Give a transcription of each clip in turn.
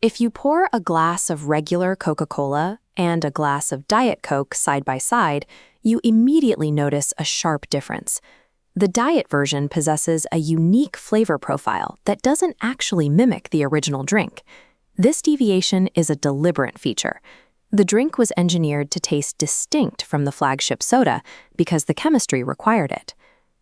If you pour a glass of regular Coca-Cola and a glass of Diet Coke side by side, you immediately notice a sharp difference. The diet version possesses a unique flavor profile that doesn't actually mimic the original drink. This deviation is a deliberate feature. The drink was engineered to taste distinct from the flagship soda because the chemistry required it.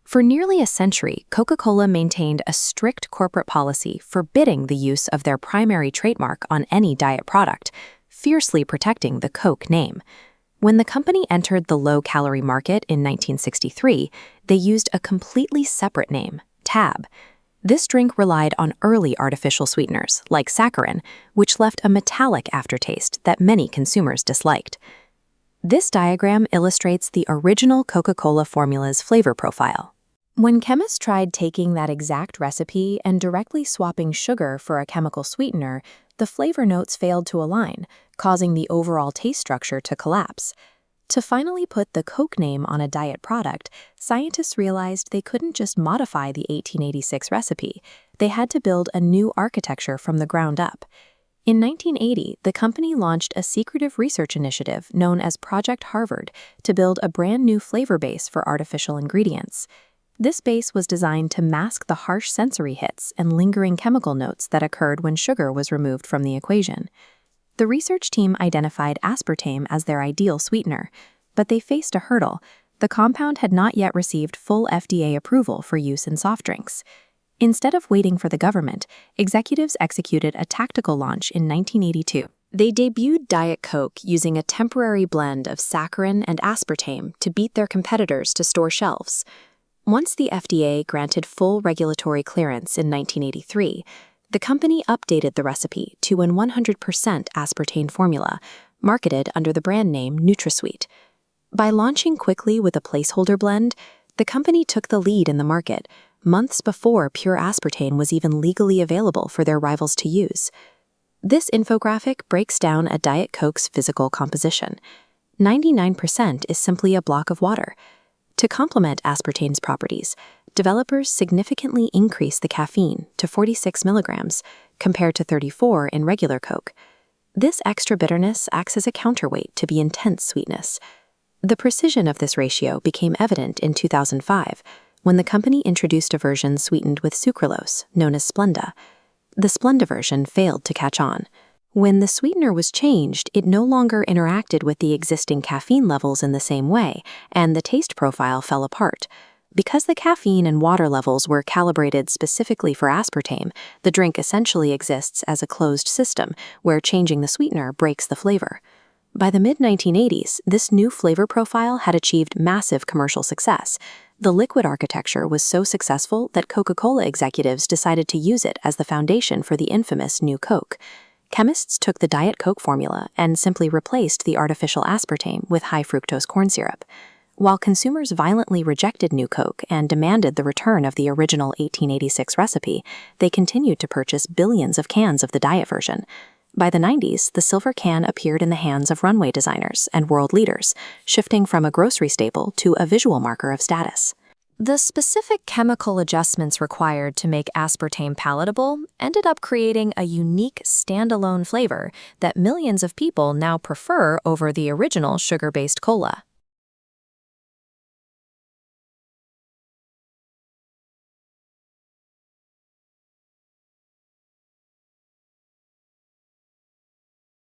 For nearly a century, Coca-Cola maintained a strict corporate policy forbidding the use of their primary trademark on any diet product, fiercely protecting the Coke name. When the company entered the low-calorie market in 1963, they used a completely separate name, Tab. This drink relied on early artificial sweeteners, like saccharin, which left a metallic aftertaste that many consumers disliked. This diagram illustrates the original Coca-Cola formula's flavor profile. When chemists tried taking that exact recipe and directly swapping sugar for a chemical sweetener, the flavor notes failed to align, causing the overall taste structure to collapse. To finally put the Coke name on a diet product, scientists realized they couldn't just modify the 1886 recipe. They had to build a new architecture from the ground up. In 1980, the company launched a secretive research initiative known as Project Harvard to build a brand new flavor base for artificial ingredients. This base was designed to mask the harsh sensory hits and lingering chemical notes that occurred when sugar was removed from the equation. The research team identified aspartame as their ideal sweetener, but they faced a hurdle. The compound had not yet received full FDA approval for use in soft drinks. Instead of waiting for the government, executives executed a tactical launch in 1982. They debuted Diet Coke using a temporary blend of saccharin and aspartame to beat their competitors to store shelves. Once the FDA granted full regulatory clearance in 1983, the company updated the recipe to an 100% aspartame formula, marketed under the brand name NutraSweet. By launching quickly with a placeholder blend, the company took the lead in the market, months before pure aspartame was even legally available for their rivals to use. This infographic breaks down a Diet Coke's physical composition. 99% is simply a block of water. To complement aspartame's properties, developers significantly increase the caffeine to 46 milligrams, compared to 34 in regular Coke. This extra bitterness acts as a counterweight to the intense sweetness. The precision of this ratio became evident in 2005, when the company introduced a version sweetened with sucralose, known as Splenda. The Splenda version failed to catch on. When the sweetener was changed, it no longer interacted with the existing caffeine levels in the same way, and the taste profile fell apart. Because the caffeine and water levels were calibrated specifically for aspartame, the drink essentially exists as a closed system, where changing the sweetener breaks the flavor. By the mid-1980s, this new flavor profile had achieved massive commercial success. The liquid architecture was so successful that Coca-Cola executives decided to use it as the foundation for the infamous New Coke. Chemists took the Diet Coke formula and simply replaced the artificial aspartame with high-fructose corn syrup. While consumers violently rejected New Coke and demanded the return of the original 1886 recipe, they continued to purchase billions of cans of the diet version. By the 90s, the silver can appeared in the hands of runway designers and world leaders, shifting from a grocery staple to a visual marker of status. The specific chemical adjustments required to make aspartame palatable ended up creating a unique standalone flavor that millions of people now prefer over the original sugar-based cola.